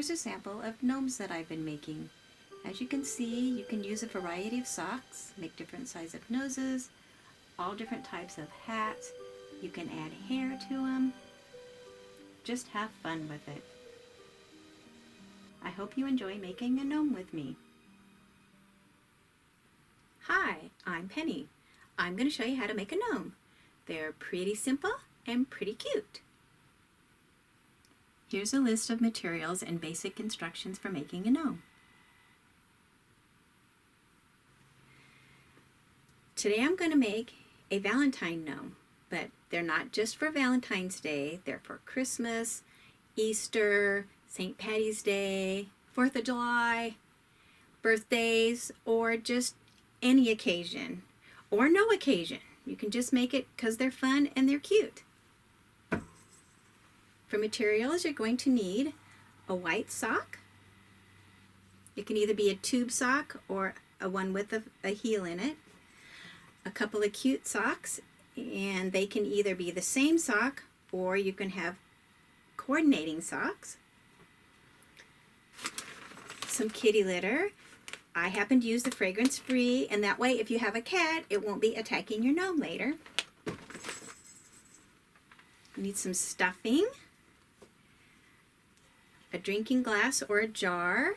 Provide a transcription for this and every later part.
Here's a sample of gnomes that I've been making. As you can see, you can use a variety of socks, make different sizes of noses, all different types of hats. You can add hair to them. Just have fun with it. I hope you enjoy making a gnome with me. Hi, I'm Penny. I'm going to show you how to make a gnome. They're pretty simple and pretty cute. Here's a list of materials and basic instructions for making a gnome. Today I'm going to make a Valentine gnome, but they're not just for Valentine's Day. They're for Christmas, Easter, St. Patty's Day, 4th of July, birthdays, or just any occasion, or no occasion. You can just make it because they're fun and they're cute. For materials, you're going to need a white sock. It can either be a tube sock or a one with a heel in it. A couple of cute socks, and they can either be the same sock or you can have coordinating socks. Some kitty litter. I happen to use the fragrance free, and that way if you have a cat, it won't be attacking your gnome later. You need some stuffing, a drinking glass or a jar.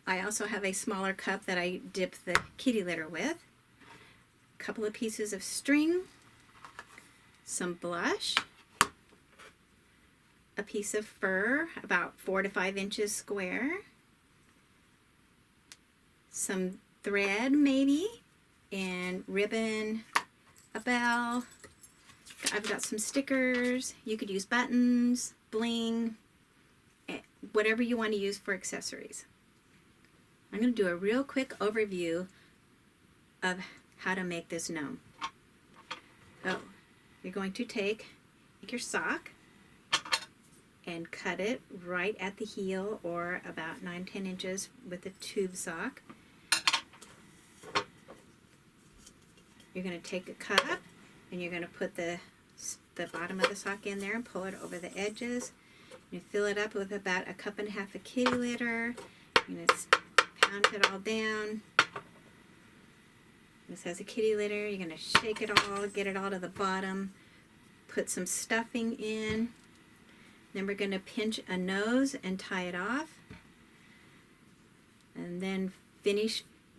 I also have a smaller cup that I dip the kitty litter with. A couple of pieces of string, some blush, a piece of fur about 4 to 5 inches square, some thread maybe, and ribbon, a bell. I've got some stickers. You could use buttons, bling, whatever you want to use for accessories. I'm going to do a real quick overview of how to make this gnome. So you're going to take your sock and cut it right at the heel, or about 9-10 inches with a tube sock. You're going to take a cup and you're going to put the bottom of the sock in there and pull it over the edges. You fill it up with about 1.5 cups of kitty litter. You're going to pound it all down. This has a kitty litter. You're going to shake it all, get it all to the bottom. Put some stuffing in. Then we're going to pinch a nose and tie it off. And then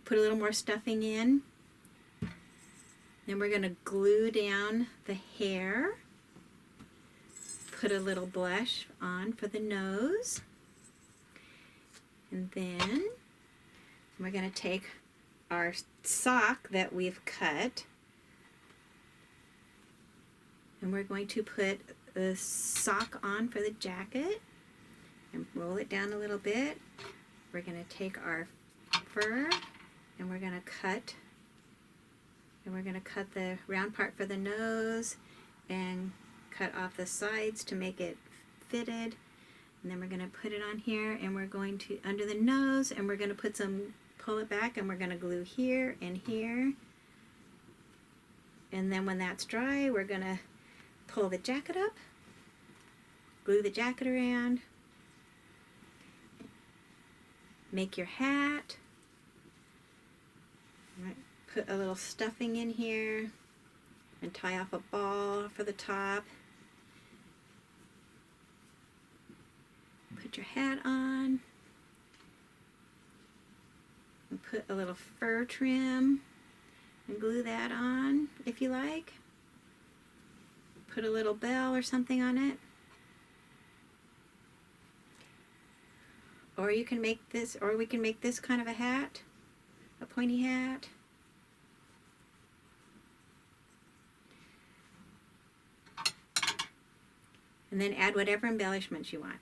put a little more stuffing in. Then we're going to glue down the hair. Put a little blush on for the nose. And then we're going to take our sock that we've cut, and we're going to put the sock on for the jacket and roll it down a little bit. We're going to take our fur and we're going to cut the round part for the nose and cut off the sides to make it fitted. And then we're going to put it on here, and we're going to under the nose, and we're going to pull it back, and we're going to glue here and here. And then when that's dry, we're going to pull the jacket up, glue the jacket around, make your hat. Put a little stuffing in here and tie off a ball for the top. Put your hat on and put a little fur trim and glue that on if you like. Put a little bell or something on it. Or you can make this, or we can make this kind of a hat, a pointy hat. And then add whatever embellishments you want.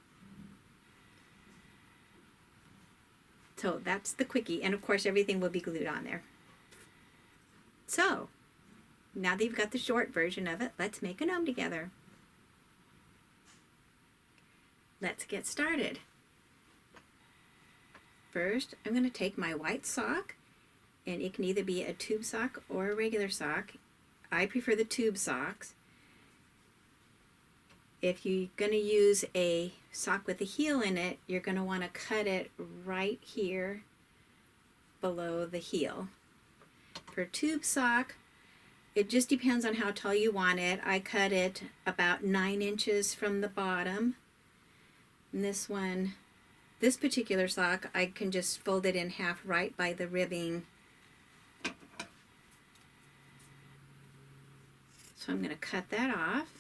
So that's the quickie, and of course everything will be glued on there. So now that you've got the short version of it, let's make a gnome together. Let's get started. First, I'm going to take my white sock, and it can either be a tube sock or a regular sock. I prefer the tube socks. if you're going to use a sock with a heel in it, you're going to want to cut it right here below the heel. For a tube sock, it just depends on how tall you want it. I cut it about 9 inches from the bottom. And this one, this particular sock, I can just fold it in half right by the ribbing. So I'm going to cut that off.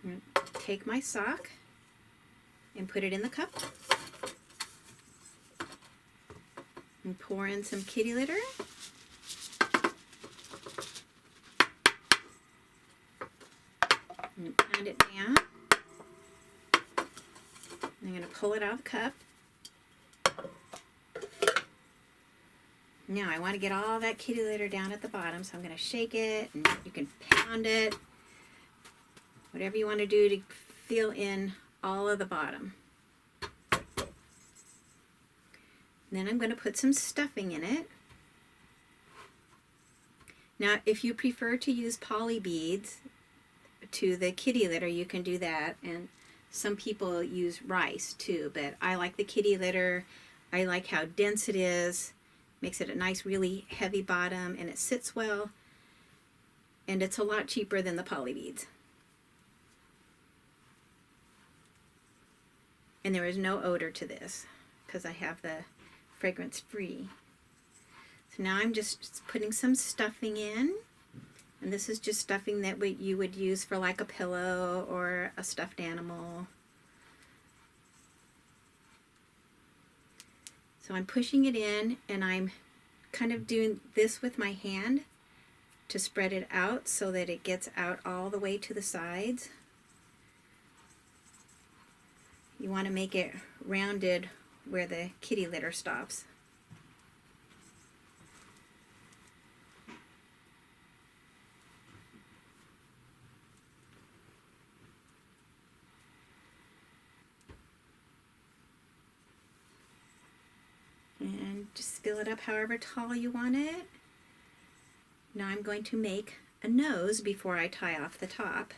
I'm going to take my sock and put it in the cup. And pour in some kitty litter. And pound it down. I'm going to pull it out of the cup. Now I want to get all that kitty litter down at the bottom, so I'm going to shake it, and you can pound it. Whatever you want to do to fill in all of the bottom. Then I'm going to put some stuffing in it. Now, if you prefer to use poly beads to the kitty litter, you can do that. And some people use rice too, but I like the kitty litter. I like how dense it is. Makes it a nice, really heavy bottom, and it sits well. And it's a lot cheaper than the poly beads. And there is no odor to this because I have the fragrance free. So now I'm just putting some stuffing in, and this is just stuffing that you would use for like a pillow or a stuffed animal. So I'm pushing it in, and I'm kind of doing this with my hand to spread it out so that it gets out all the way to the sides. You want to make it rounded where the kitty litter stops. And just fill it up however tall you want it. Now I'm going to make a nose before I tie off the top,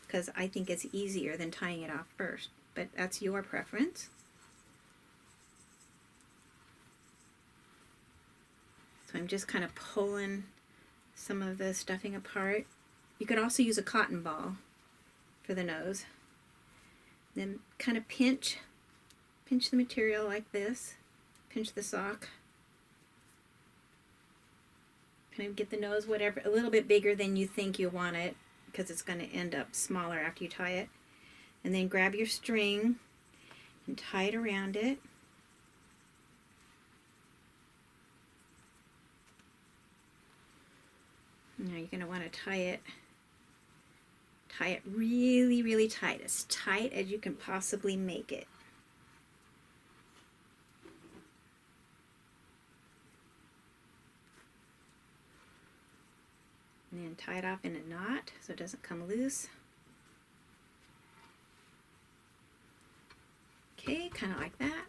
because I think it's easier than tying it off first, but that's your preference. So I'm just kind of pulling some of the stuffing apart. You could also use a cotton ball for the nose. Then kind of pinch the material like this. Pinch the sock. Kind of get the nose whatever, a little bit bigger than you think you want it, because it's going to end up smaller after you tie it. And then grab your string and tie it around it. Now you're going to want to tie it really, really tight as you can possibly make it. And then tie it off in a knot so it doesn't come loose. Okay, kind of like that.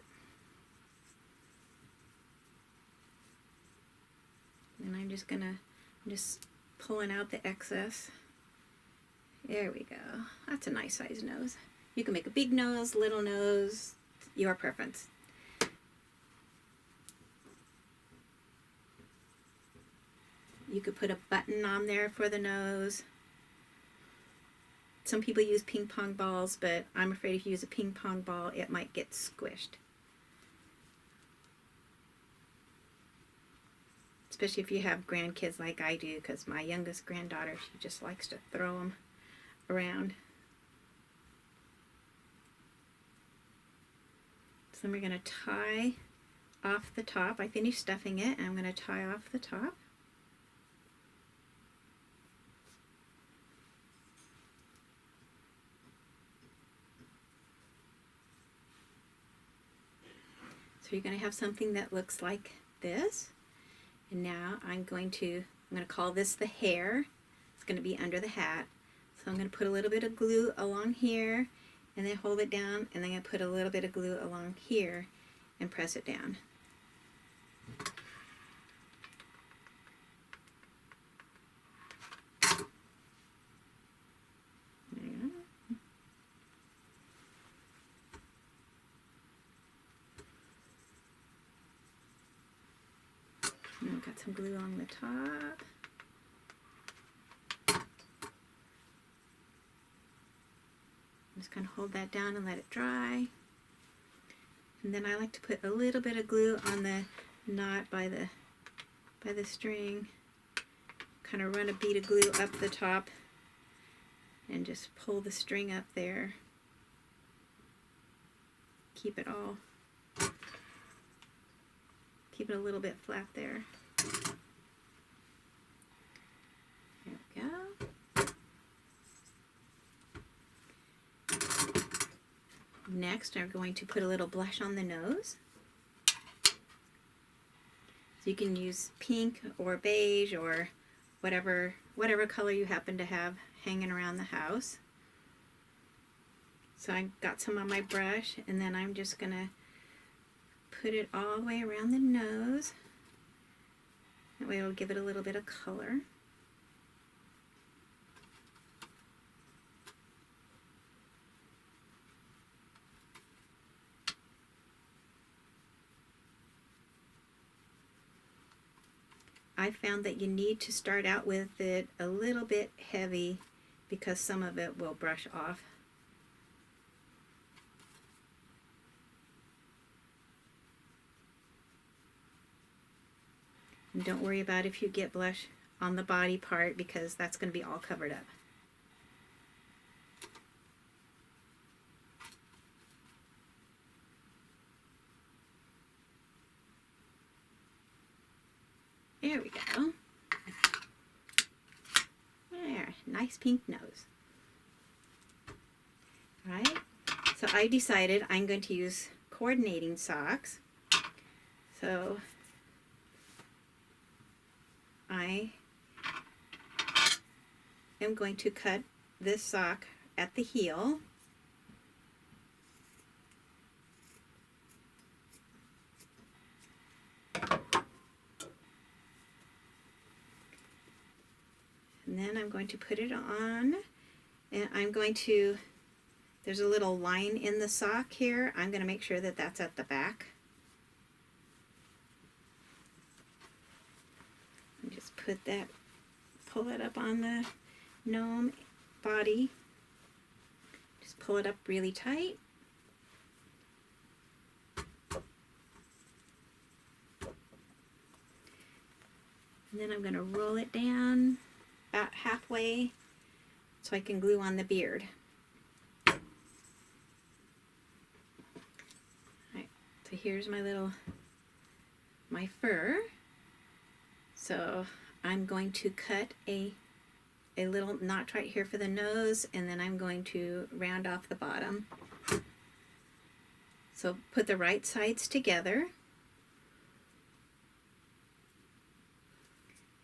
And I'm just pulling out the excess. There we go. That's a nice size nose. You can make a big nose, little nose, your preference. You could put a button on there for the nose. Some people use ping pong balls, but I'm afraid if you use a ping pong ball, it might get squished. Especially if you have grandkids like I do, because my youngest granddaughter, she just likes to throw them around. So then we're going to tie off the top. I finished stuffing it, and I'm going to tie off the top. So you're going to have something that looks like this. And now I'm going to call this the hair. It's going to be under the hat. So I'm going to put a little bit of glue along here and then hold it down, and then I'm going to put a little bit of glue along here and press it down. some glue on the top. Just kind of hold that down and let it dry. And then I like to put a little bit of glue on the knot by the string. Kind of run a bead of glue up the top and just pull the string up there. Keep it a little bit flat there. There we go. Next, I'm going to put a little blush on the nose. So you can use pink or beige or whatever color you happen to have hanging around the house. So I got some on my brush, and then I'm just going to put it all the way around the nose. That way it'll give it a little bit of color. I found that you need to start out with it a little bit heavy because some of it will brush off. And don't worry about if you get blush on the body part because that's going to be all covered up. There we go. There, nice pink nose. All right, so I decided I'm going to use coordinating socks. So I am going to cut this sock at the heel. And then I'm going to put it on, and I'm going to, there's a little line in the sock here. I'm going to make sure that that's at the back. And just put that, pull it up on the gnome body. Just pull it up really tight. And then I'm going to roll it down about halfway so I can glue on the beard. Alright, so here's my fur. So I'm going to cut a little notch right here for the nose, and then I'm going to round off the bottom. So put the right sides together.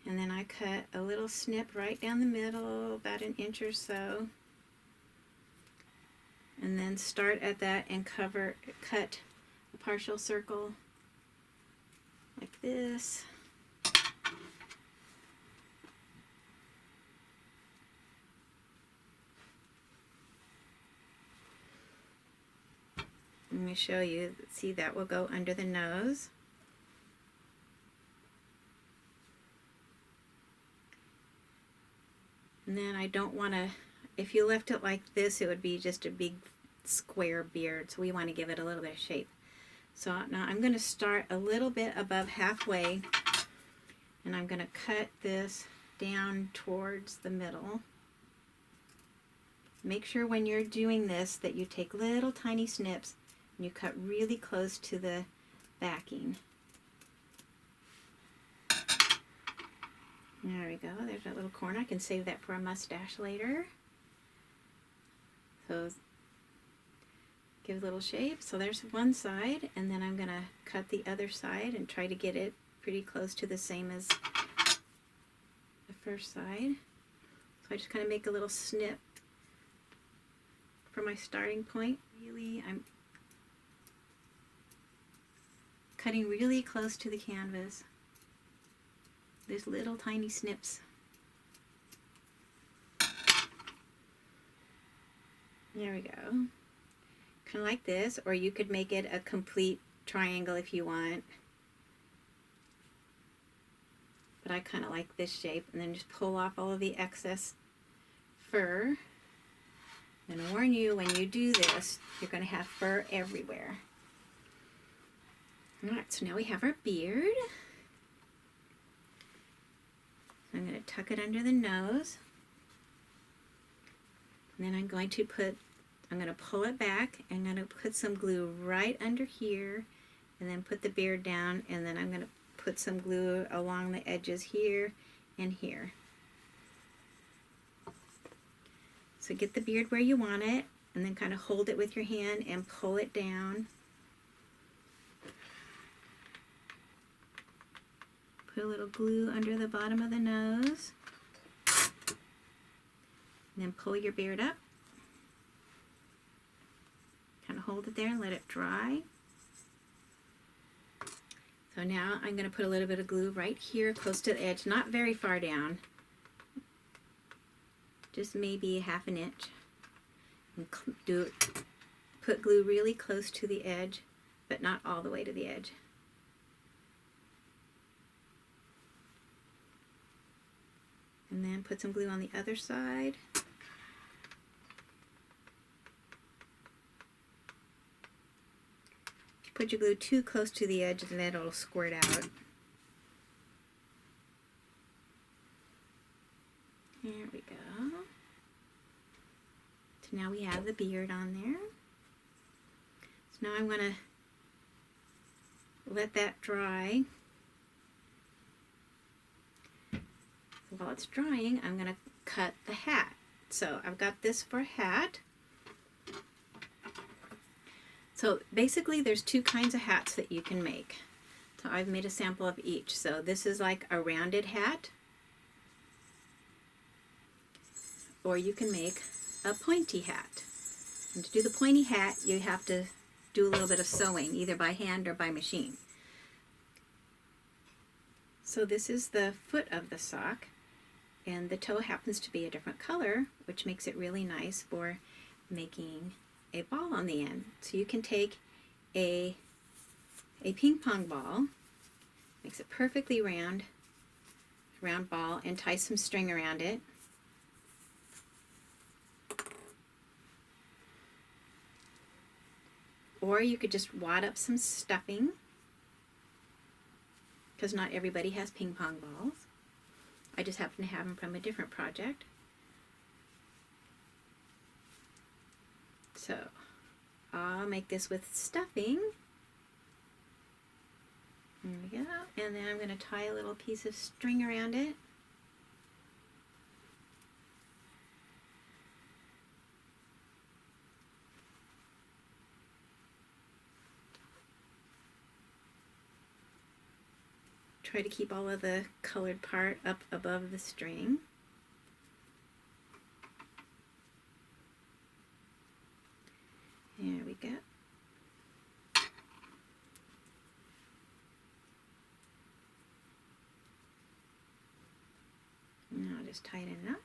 And then I cut a little snip right down the middle, about an inch or so. And then start at that and cut a partial circle like this. Let me show you. See, that will go under the nose. And then I don't want to, if you left it like this, it would be just a big square beard. So we want to give it a little bit of shape. So now I'm going to start a little bit above halfway, and I'm going to cut this down towards the middle. Make sure when you're doing this that you take little tiny snips and you cut really close to the backing. There we go, there's that little corner. I can save that for a mustache later. So give a little shape. So there's one side, and then I'm going to cut the other side and try to get it pretty close to the same as the first side. So I just kind of make a little snip for my starting point. Really, I'm cutting really close to the canvas. There's little tiny snips. There we go. Kind of like this, or you could make it a complete triangle if you want. but I kind of like this shape. And then just pull off all of the excess fur. I'm going to warn you, when you do this, you're going to have fur everywhere. Alright, so now we have our beard. So I'm going to tuck it under the nose. And then I'm going to pull it back. I'm going to put some glue right under here, and then put the beard down, and then I'm going to put some glue along the edges here and here. So get the beard where you want it, and then kind of hold it with your hand and pull it down. Put a little glue under the bottom of the nose. And then pull your beard up. Kind of hold it there and let it dry. So now I'm going to put a little bit of glue right here close to the edge, not very far down. Just maybe ½ inch. And put glue really close to the edge, but not all the way to the edge. And then put some glue on the other side. If you put your glue too close to the edge, then it'll squirt out. There we go. So now we have the beard on there. So now I'm going to let that dry. So while it's drying, I'm going to cut the hat. So I've got this for a hat. So basically there's two kinds of hats that you can make. So I've made a sample of each. So this is like a rounded hat. Or you can make a pointy hat. And to do the pointy hat, you have to do a little bit of sewing, either by hand or by machine. So this is the foot of the sock, and the toe happens to be a different color, which makes it really nice for making a ball on the end. So you can take a ping pong ball, makes it perfectly round ball, and tie some string around it. Or you could just wad up some stuffing, because not everybody has ping pong balls. I just happen to have them from a different project. So I'll make this with stuffing. There we go. And then I'm going to tie a little piece of string around it. Try to keep all of the colored part up above the string. There we go. Now I'll just tighten it up.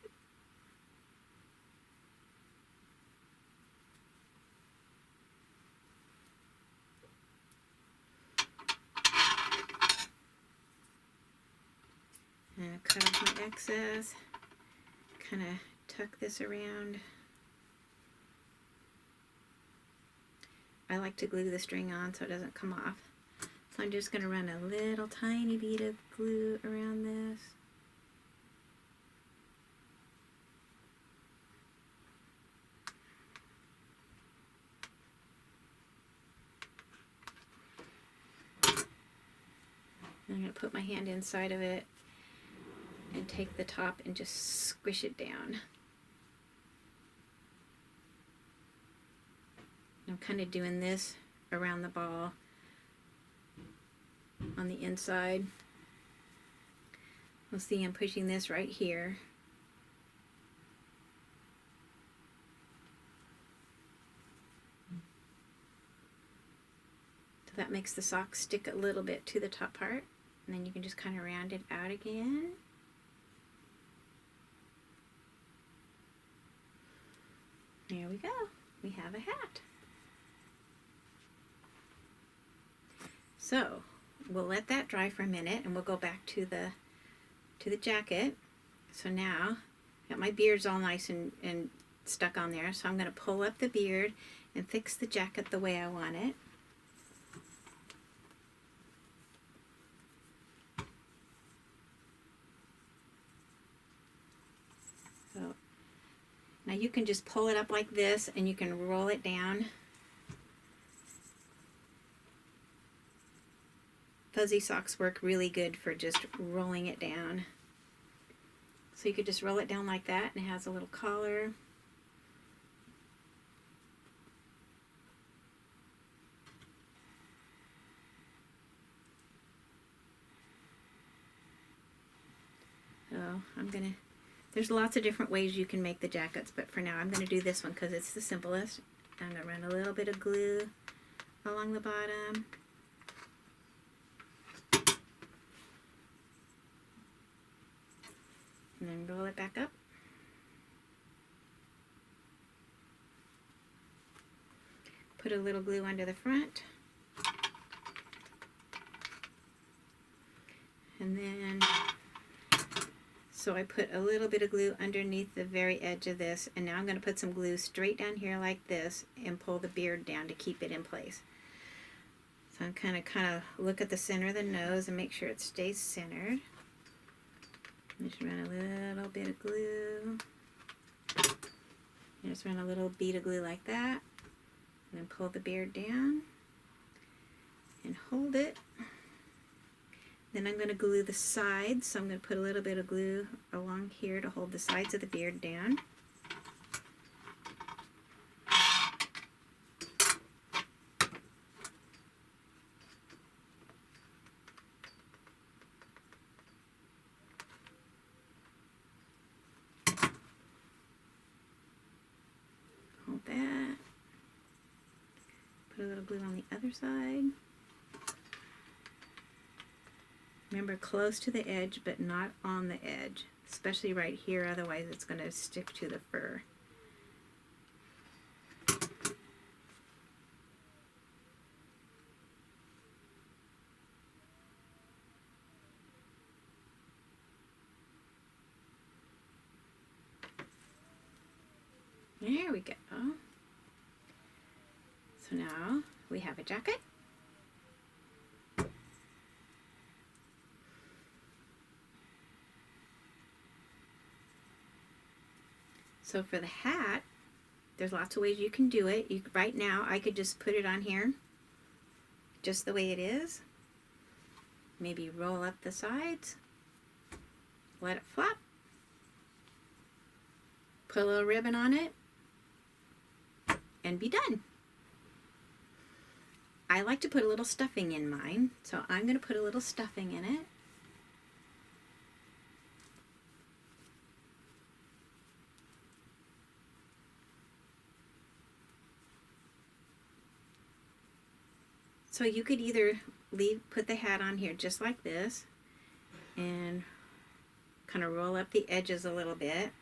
And cut off my excess, kind of tuck this around. I like to glue the string on so it doesn't come off. So I'm just going to run a little tiny bead of glue around this. I'm going to put my hand inside of it and take the top and just squish it down. I'm kind of doing this around the ball on the inside. You'll see I'm pushing this right here. So that makes the sock stick a little bit to the top part, and then you can just kind of round it out again. There we go. We have a hat. So we'll let that dry for a minute, and we'll go back to the to the jacket. So now, got my beards all nice and stuck on there. So I'm going to pull up the beard and fix the jacket the way I want it. So now you can just pull it up like this and you can roll it down. Fuzzy socks work really good for just rolling it down. So you could just roll it down like that, and it has a little collar. So there's lots of different ways you can make the jackets, but for now I'm gonna do this one because it's the simplest. I'm gonna run a little bit of glue along the bottom. And then roll it back up. Put a little glue under the front. And then, so I put a little bit of glue underneath the very edge of this, and now I'm going to put some glue straight down here like this and pull the beard down to keep it in place. So I'm kind of look at the center of the nose and make sure it stays centered. Just run a little bit of glue. Just run a little bead of glue like that. And then pull the beard down. And hold it. Then I'm going to glue the sides. So I'm going to put a little bit of glue along here to hold the sides of the beard down. Hold that. Put a little glue on the other side. Remember, close to the edge, but not on the edge, especially right here, otherwise it's going to stick to the fur. There we go. So now we have a jacket. So for the hat, there's lots of ways you can do it. Right now, I could just put it on here, just the way it is. Maybe roll up the sides, let it flap, put a little ribbon on it, and be done. I like to put a little stuffing in mine, so I'm going to put a little stuffing in it. So you could either put the hat on here just like this and kind of roll up the edges a little bit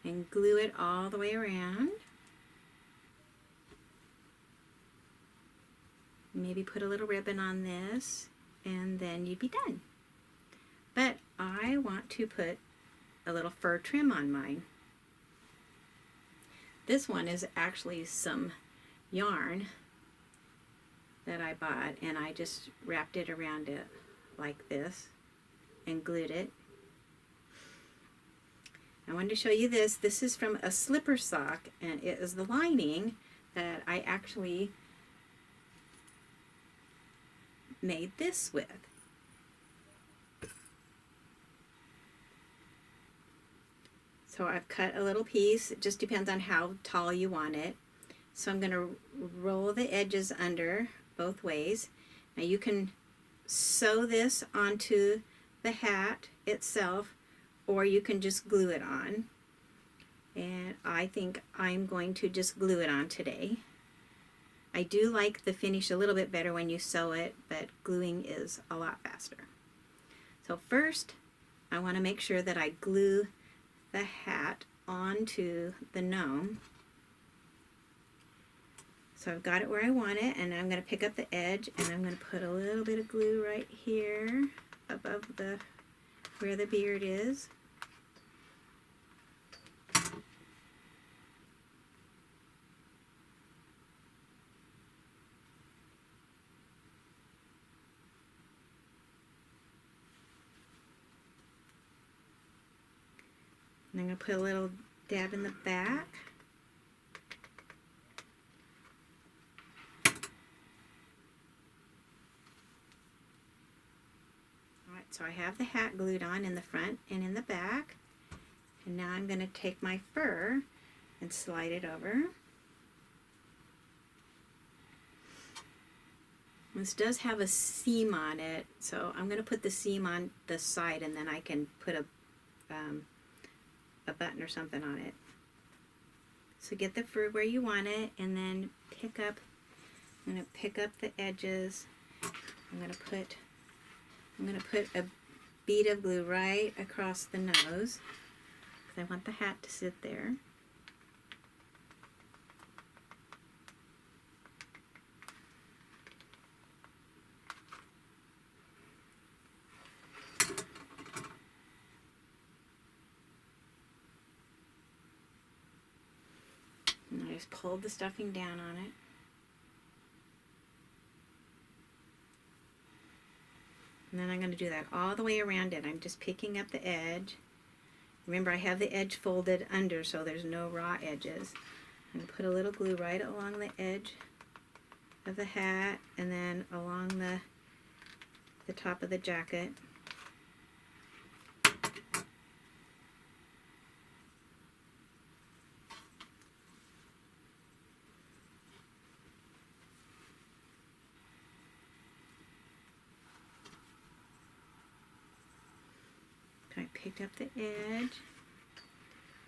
and glue it all the way around. Maybe put a little ribbon on this and then you'd be done. But I want to put a little fur trim on mine. This one is actually some yarn that I bought, and I just wrapped it around it like this and glued it. I wanted to show you this. This is from a slipper sock, and it is the lining that I actually made this with. So I've cut a little piece. It just depends on how tall you want it. So I'm going to roll the edges under both ways. Now you can sew this onto the hat itself, or you can just glue it on. And I think I'm going to just glue it on today. I do like the finish a little bit better when you sew it, but gluing is a lot faster. So first, I want to make sure that I glue the hat onto the gnome. So I've got it where I want it, and I'm going to pick up the edge and I'm going to put a little bit of glue right here above the where the beard is. And I'm going to put a little dab in the back. Alright, so I have the hat glued on in the front and in the back. And now I'm going to take my fur and slide it over. This does have a seam on it, so I'm going to put the seam on the side and then I can put a button or something on it. So get the fur where you want it, and then I'm going to pick up the edges. I'm going to put a bead of glue right across the nose because I want the hat to sit there. And I just pulled the stuffing down on it. And then I'm going to do that all the way around it. I'm just picking up the edge. Remember, I have the edge folded under so there's no raw edges. I'm going to put a little glue right along the edge of the hat and then along the top of the jacket. I picked up the edge,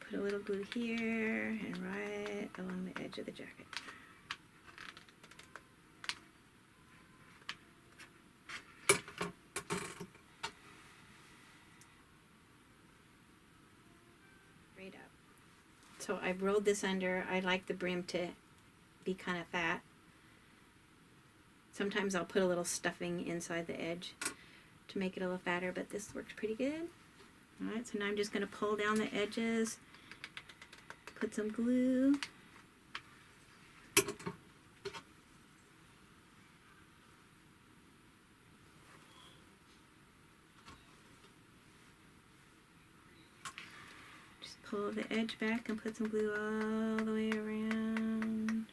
put a little glue here and right along the edge of the jacket. Right up. So I've rolled this under. I like the brim to be kind of fat. Sometimes I'll put a little stuffing inside the edge to make it a little fatter, but this works pretty good. Alright, so now I'm just going to pull down the edges, put some glue. Just pull the edge back and put some glue all the way around.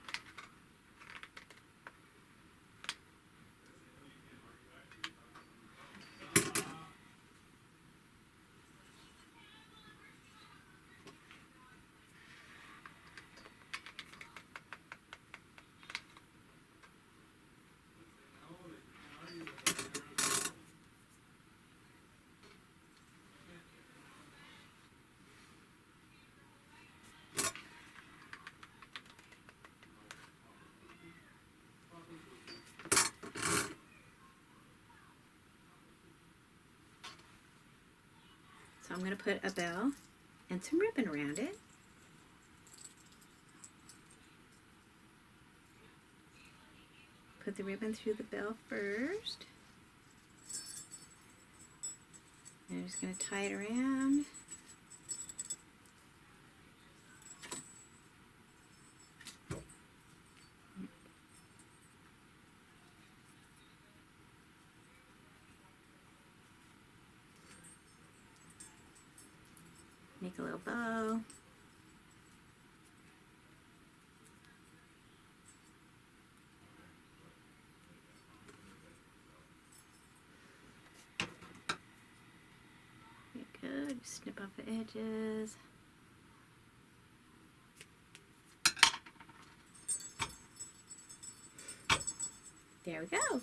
So I'm going to put a bell and some ribbon around it. Put the ribbon through the bell first. And I'm just going to tie it around. Make a little bow. Good. Snip off the edges. There we go.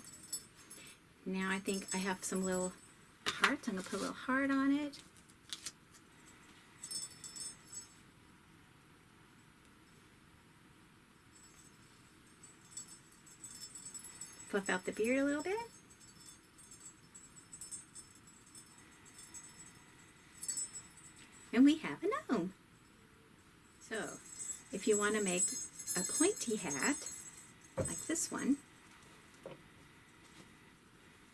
Now I think I have some little hearts. I'm going to put a little heart on it. Fluff out the beard a little bit. And we have a gnome. So, if you want to make a pointy hat, like this one,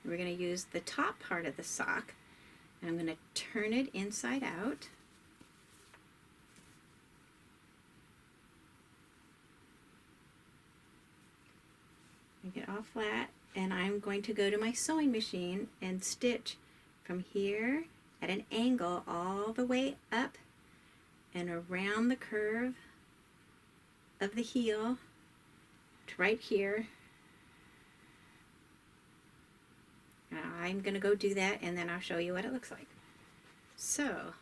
we're going to use the top part of the sock And I'm going to turn it inside out. Make it all flat, and I'm going to go to my sewing machine and stitch from here at an angle all the way up and around the curve of the heel to right here. I'm going to go do that, and then I'll show you what it looks like. So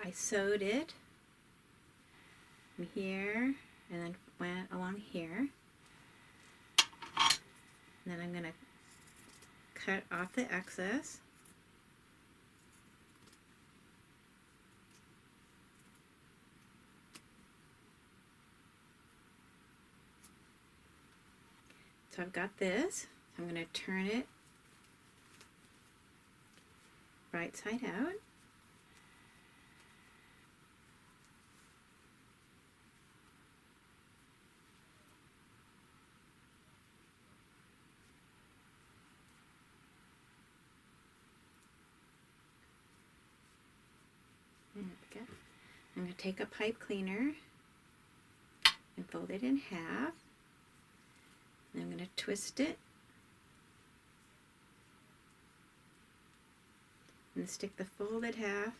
I sewed it from here and then went along here. And then I'm going to cut off the excess. So I've got this. I'm going to turn it right side out. There we go. I'm going to take a pipe cleaner and fold it in half. And I'm going to twist it and stick the folded half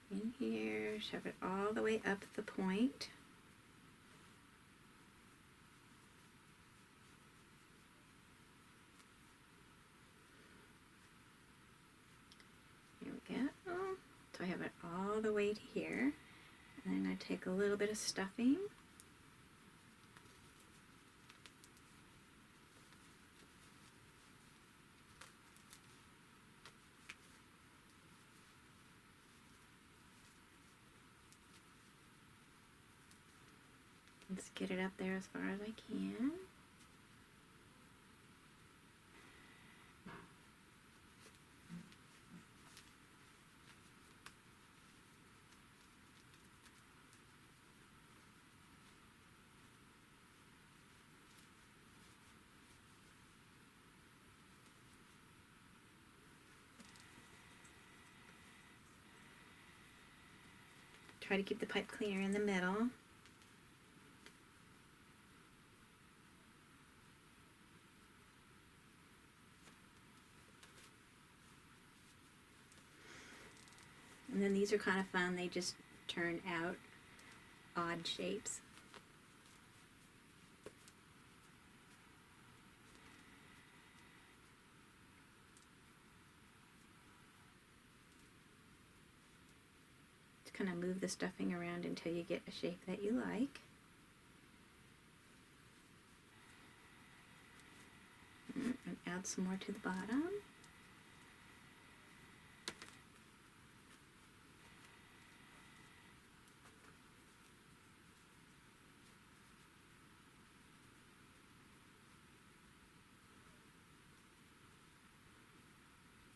in here, shove it all the way up the point. Here we go. So I have it all the way to here. And then I take a little bit of stuffing. Let's get it up there as far as I can. Try to keep the pipe cleaner in the middle. And then these are kind of fun. They just turn out odd shapes. Kind of move the stuffing around until you get a shape that you like. And add some more to the bottom.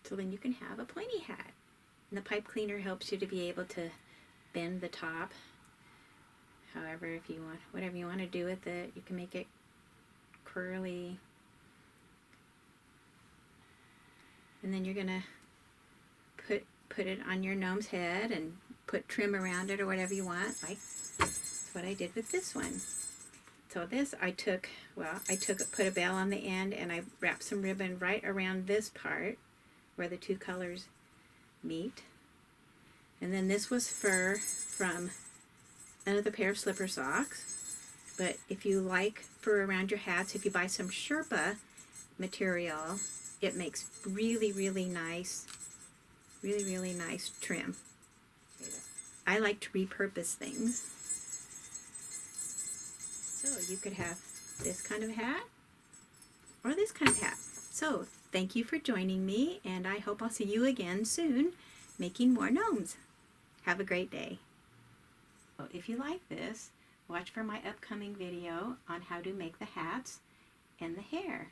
So then you can have a pointy hat. And the pipe cleaner helps you to be able to bend the top. However, if you want, whatever you want to do with it, you can make it curly. And then you're gonna put it on your gnome's head and put trim around it or whatever you want. Like that's what I did with this one. So this I put a bell on the end, and I wrapped some ribbon right around this part where the two colors meet. And then this was fur from another pair of slipper socks. But if you like fur around your hats, if you buy some Sherpa material, it makes really, really nice trim. I like to repurpose things. So you could have this kind of hat or this kind of hat. So thank you for joining me, and I hope I'll see you again soon making more gnomes. Have a great day. Well, if you like this, watch for my upcoming video on how to make the hats and the hair.